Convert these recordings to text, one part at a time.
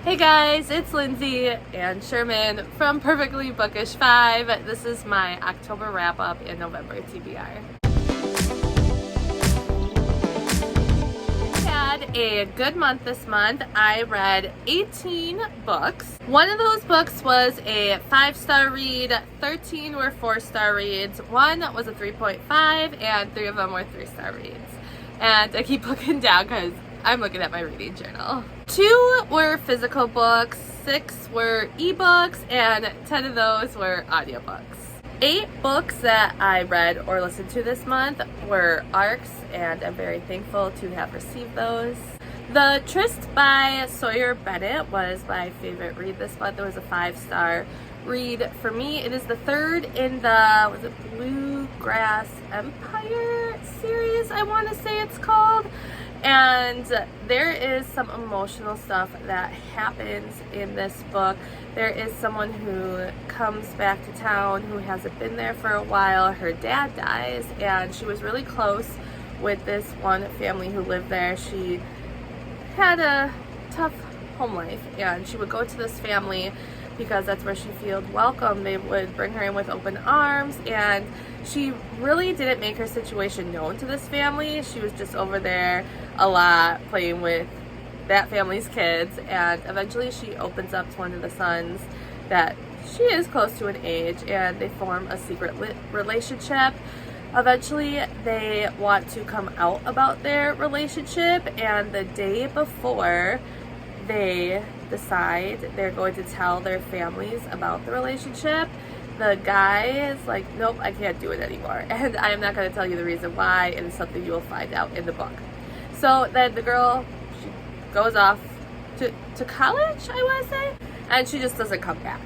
Hey guys, it's Lindsay and Sherman from Perfectly Bookish 5. This is my October wrap-up and November TBR. I had a good month this month. I read 18 books. One of those books was a 5-star read, 13 were 4-star reads, one was a 3.5, and 3 of them were 3-star reads. And I keep looking down because I'm looking at my reading journal. 2 were physical books, 6 were ebooks, and 10 of those were audiobooks. 8 books that I read or listened to this month were ARCs, and I'm very thankful to have received those. The Tryst by Sawyer Bennett was my favorite read this month. It was a 5-star read for me. It is the 3rd in the, Bluegrass Empire series, I want to say it's called. And there is some emotional stuff that happens in this book. There is someone who comes back to town who hasn't been there for a while. Her dad dies, and she was really close with this one family who lived there. She had a tough home life, and she would go to this family because that's where she felt welcome. They would bring her in with open arms, and she really didn't make her situation known to this family. She was just over there a lot playing with that family's kids, and eventually she opens up to one of the sons that she is close to in age, and they form a secret relationship. Eventually they want to come out about their relationship, and the day before they decide they're going to tell their families about the relationship, the guy is like, nope, I can't do it anymore. And I am not going to tell you the reason why. It is something you will find out in the book. So then the girl, she goes off to college, I want to say, and she just doesn't come back.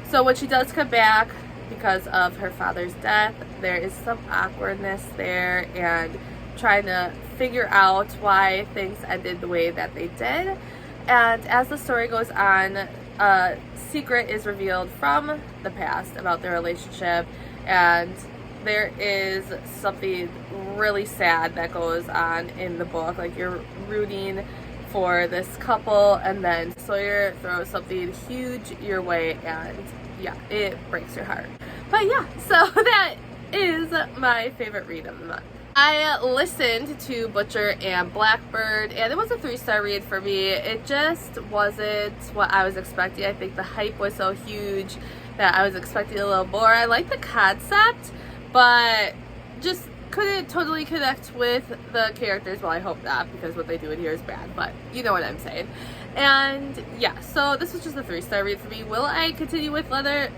So when she does come back, because of her father's death, there is some awkwardness there and trying to figure out why things ended the way that they did. And as the story goes on, a secret is revealed from the past about their relationship, and there is something really sad that goes on in the book. Like, you're rooting for this couple, and then Sawyer throws something huge your way, and yeah, it breaks your heart. But yeah, so that is my favorite read of the month. I listened to Butcher and Blackbird, and it was a 3-star read for me. It just wasn't what I was expecting. I think the hype was so huge that I was expecting a little more. I like the concept, but just couldn't totally connect with the characters. Well, I hope not, because what they do in here is bad, but you know what I'm saying. And yeah, so this was just a 3-star read for me. Will I continue with Leather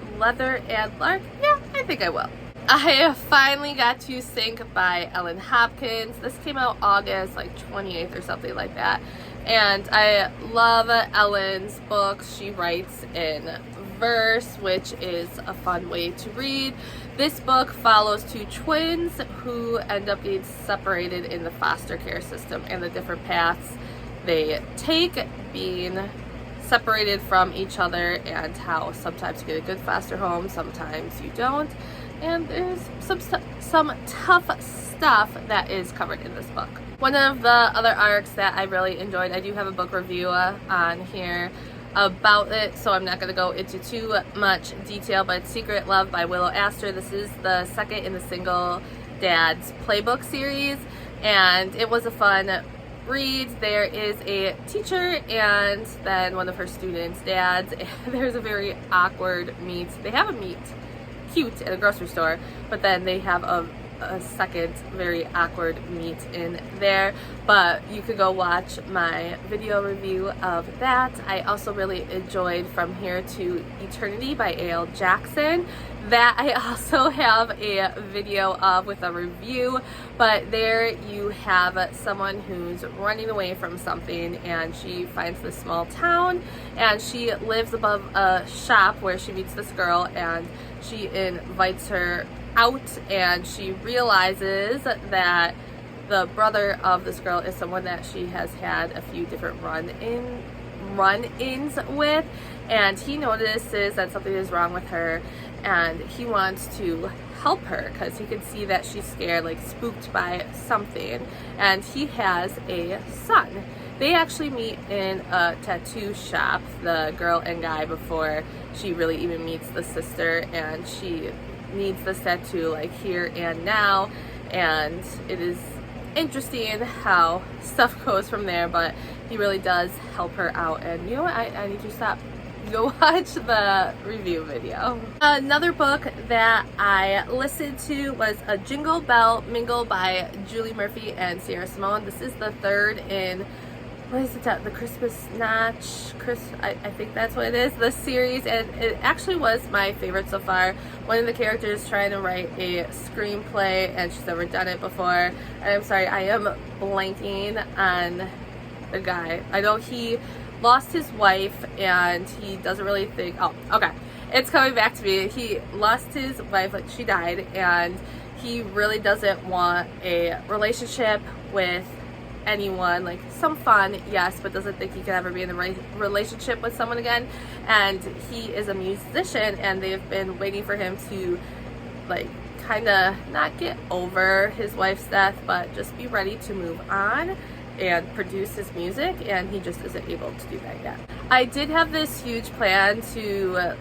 and Lark? Yeah, I think I will. I finally got to Sink by Ellen Hopkins. This came out August like 28th or something like that. And I love Ellen's books. She writes in verse, which is a fun way to read. This book follows 2 twins who end up getting separated in the foster care system and the different paths they take being separated from each other, and how sometimes you get a good foster home, sometimes you don't. And there's some tough stuff that is covered in this book. One of the other arcs that I really enjoyed, I do have a book review on here about it, so I'm not going to go into too much detail, but Secret Love by Willow Astor. This is the second in the Single Dad's Playbook series, and it was a fun read. There is a teacher and then one of her students' dads, and there's a very awkward meet. They have a meet cute at a grocery store, but then they have a second very awkward meet in there. But you could go watch my video review of that. I also really enjoyed From Here to Eternity by A.L. Jackson. That I also have a video of with a review, but there you have someone who's running away from something, and she finds this small town, and she lives above a shop where she meets this girl, and she invites her out, and she realizes that the brother of this girl is someone that she has had a few different run-ins with, and he notices that something is wrong with her, and he wants to help her because he can see that she's scared, like spooked by something, and he has a son. They actually meet in a tattoo shop, the girl and guy, before she really even meets the sister, and she needs this tattoo like here and now, and it is interesting how stuff goes from there, but he really does help her out. And you know what, I need to stop. Go watch the review video. Another book that I listened to was A Jingle Bell Mingle by Julie Murphy and Sierra Simone. This is the third in, what is it, the Christmas Notch, I think that's what it is, the series, and it actually was my favorite so far. One of the characters trying to write a screenplay, and she's never done it before, and I'm sorry, I am blanking on the guy. I know he lost his wife, and he doesn't really think, oh, okay, it's coming back to me. He lost his wife, like she died, and he really doesn't want a relationship with anyone, like some fun, yes, but doesn't think he could ever be in a relationship with someone again. And he is a musician, and they've been waiting for him to like kind of not get over his wife's death, but just be ready to move on and produce his music, and he just isn't able to do that yet. I did have this huge plan to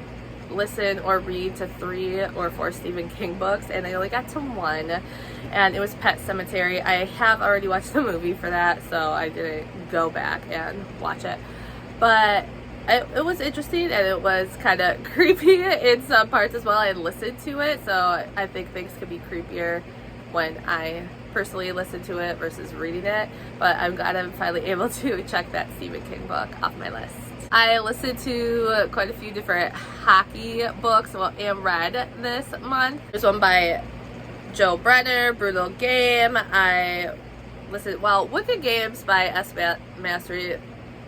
listen or read to 3 or 4 Stephen King books, and I only got to 1, and it was Pet Sematary. I have already watched the movie for that, so I didn't go back and watch it, but it was interesting, and it was kind of creepy in some parts as well. I listened to it, so I think things could be creepier when I personally listen to it versus reading it, but I'm glad I'm finally able to check that Stephen King book off my list. I listened to quite a few different hockey books, and read this month. There's one by Joe Brenner, Brutal Game. I listened, well, Wicked Games by S. Mastery.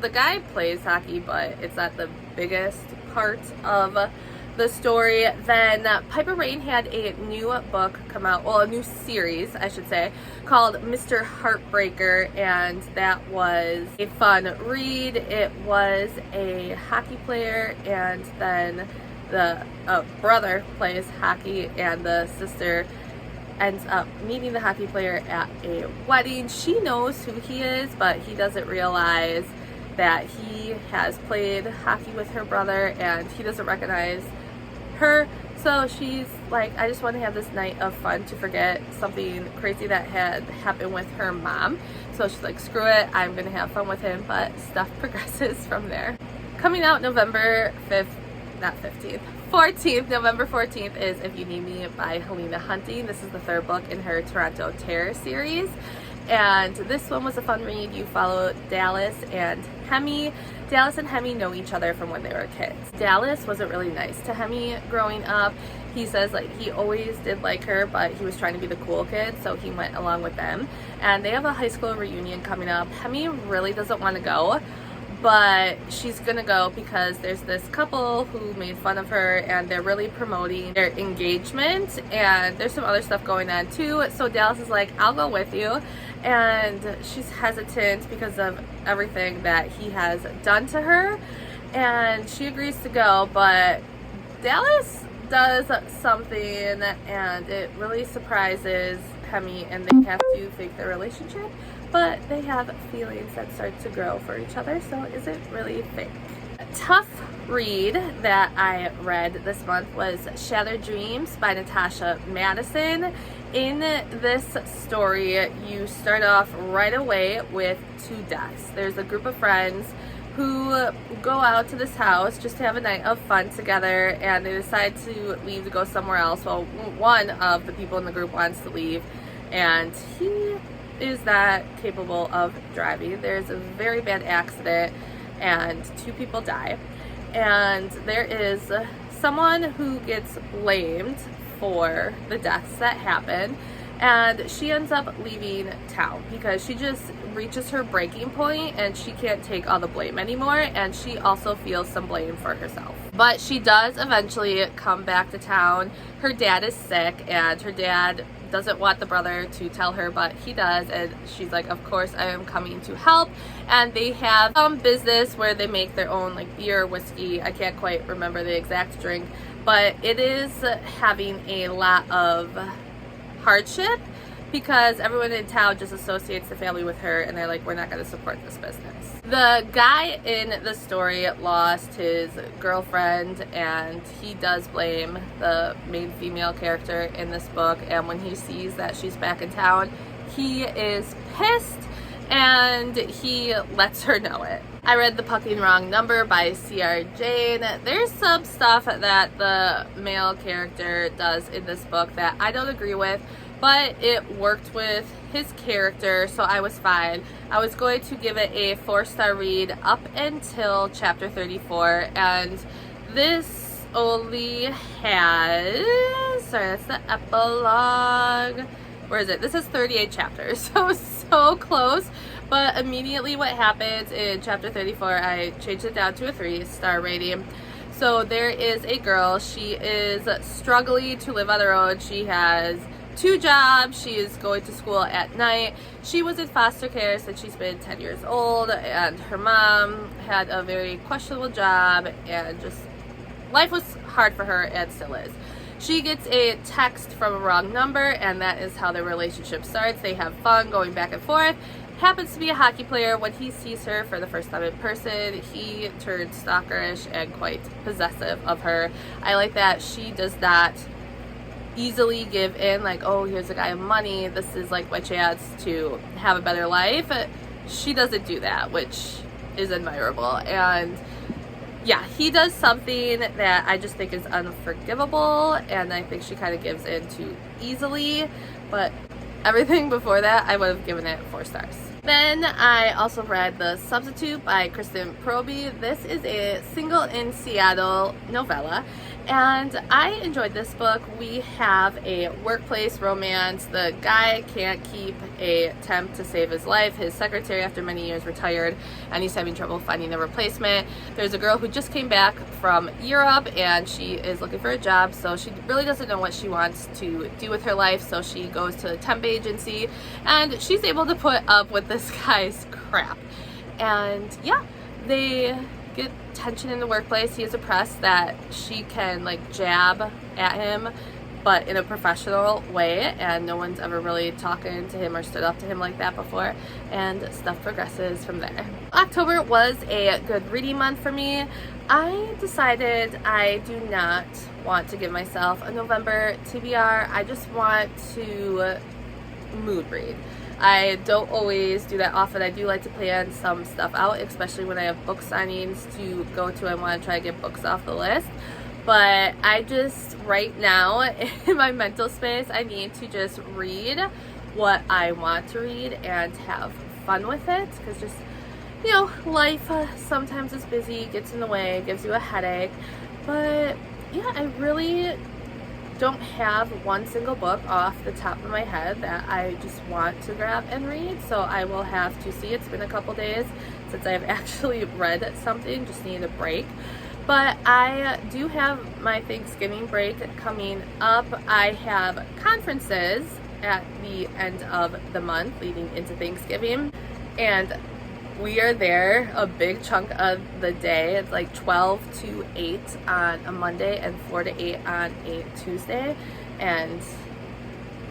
The guy plays hockey, but it's not the biggest part of the story. Then Piper Rain had a new book come out, well, a new series I should say, called Mr. Heartbreaker, and that was a fun read. It was a hockey player, and then the brother plays hockey, and the sister ends up meeting the hockey player at a wedding. She knows who he is, but he doesn't realize that he has played hockey with her brother, and he doesn't recognize her. So she's like, I just want to have this night of fun to forget something crazy that had happened with her mom. So she's like, screw it, I'm gonna have fun with him, but stuff progresses from there. Coming out November 5th, not 15th, 14th, November 14th is If You Need Me by Helena Hunting. This is the 3rd book in her Toronto Terror series, and this one was a fun read. You follow Dallas and Hemi. Dallas and Hemi know each other from when they were kids. Dallas wasn't really nice to Hemi growing up. He says like he always did like her, but he was trying to be the cool kid, so he went along with them. And they have a high school reunion coming up. Hemi really doesn't want to go, but she's gonna go because there's this couple who made fun of her, and they're really promoting their engagement, and there's some other stuff going on too. So Dallas is like, I'll go with you, and she's hesitant because of everything that he has done to her, and she agrees to go, but Dallas does something, and it really surprises Hemi, and they have to fake their relationship, but they have feelings that start to grow for each other, so is it really fake? A tough read that I read this month was Shattered Dreams by Natasha Madison. In this story, you start off right away with 2 deaths. There's a group of friends who go out to this house just to have a night of fun together, and they decide to leave to go somewhere else. Well, one of the people in the group wants to leave, and he is that capable of driving. There's a very bad accident, and 2 people die, and there is someone who gets blamed for the deaths that happen, and she ends up leaving town because she just reaches her breaking point and she can't take all the blame anymore, and she also feels some blame for herself. But she does eventually come back to town. Her dad is sick, and her dad doesn't want the brother to tell her, but he does, and she's like, of course I am coming to help. And they have some business where they make their own like beer, whiskey, I can't quite remember the exact drink, but it is having a lot of hardship because everyone in town just associates the family with her, and they're like, we're not going to support this business. The guy in the story lost his girlfriend, and he does blame the main female character in this book, and when he sees that she's back in town, he is pissed, and he lets her know it. I read The Fucking Wrong Number by C.R. Jane. There's some stuff that the male character does in this book that I don't agree with, but it worked with his character, so I was fine. I was going to give it a 4-star read up until chapter 34, and this only has, sorry, that's the epilogue. Where is it? This is 38 chapters, so so close. But immediately what happens in chapter 34, I changed it down to a 3-star rating. So there is a girl. She is struggling to live on her own. She has 2 jobs. She is going to school at night. She was in foster care since she's been 10 years old, and her mom had a very questionable job, and just life was hard for her and still is. She gets a text from a wrong number, and that is how their relationship starts. They have fun going back and forth. Happens to be a hockey player. When he sees her for the first time in person, he turns stalkerish and quite possessive of her. I like that she does not easily give in, like, oh, here's a guy of money, this is like my chance to have a better life. She doesn't do that, which is admirable. And yeah, he does something that I just think is unforgivable, and I think she kind of gives in too easily, but everything before that, I would have given it 4 stars. Then I also read The Substitute by Kristen Proby. This is a Single in Seattle novella, and I enjoyed this book. We have a workplace romance. The guy can't keep a temp to save his life. His secretary, after many years, retired, and he's having trouble finding a replacement. There's a girl who just came back from Europe, and she is looking for a job, so she really doesn't know what she wants to do with her life, so she goes to a temp agency, and she's able to put up with this guy's crap. And yeah, they get tension in the workplace. He is oppressed that she can like jab at him, but in a professional way, and no one's ever really talking to him or stood up to him like that before, and stuff progresses from there. October was a good reading month for me. I decided I do not want to give myself a November TBR. I just want to mood read. I don't always do that often. I do like to plan some stuff out, especially when I have book signings to go to. I want to try to get books off the list. But I just, right now, in my mental space, I need to just read what I want to read and have fun with it. Because just, you know, life sometimes is busy, gets in the way, gives you a headache. But yeah, I really don't have one single book off the top of my head that I just want to grab and read, so I will have to see. It's been a couple days since I've actually read something, just need a break. But I do have my Thanksgiving break coming up. I have conferences at the end of the month leading into Thanksgiving, and we are there a big chunk of the day. It's like 12 to 8 on a Monday and 4 to 8 on a Tuesday. And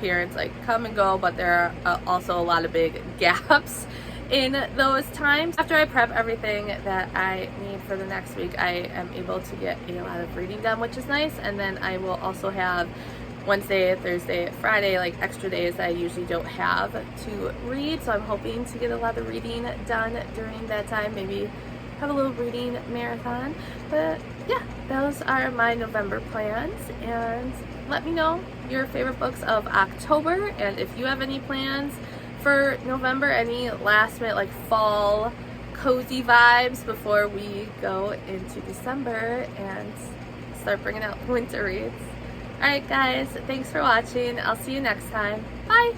parents like come and go, but there are also a lot of big gaps in those times. After I prep everything that I need for the next week, I am able to get a lot of reading done, which is nice. And then I will also have Wednesday, Thursday, Friday, like extra days that I usually don't have to read. So I'm hoping to get a lot of reading done during that time, maybe have a little reading marathon. But yeah, those are my November plans, and let me know your favorite books of October, and if you have any plans for November, any last minute like fall cozy vibes before we go into December and start bringing out winter reads. Alright guys, thanks for watching. I'll see you next time. Bye!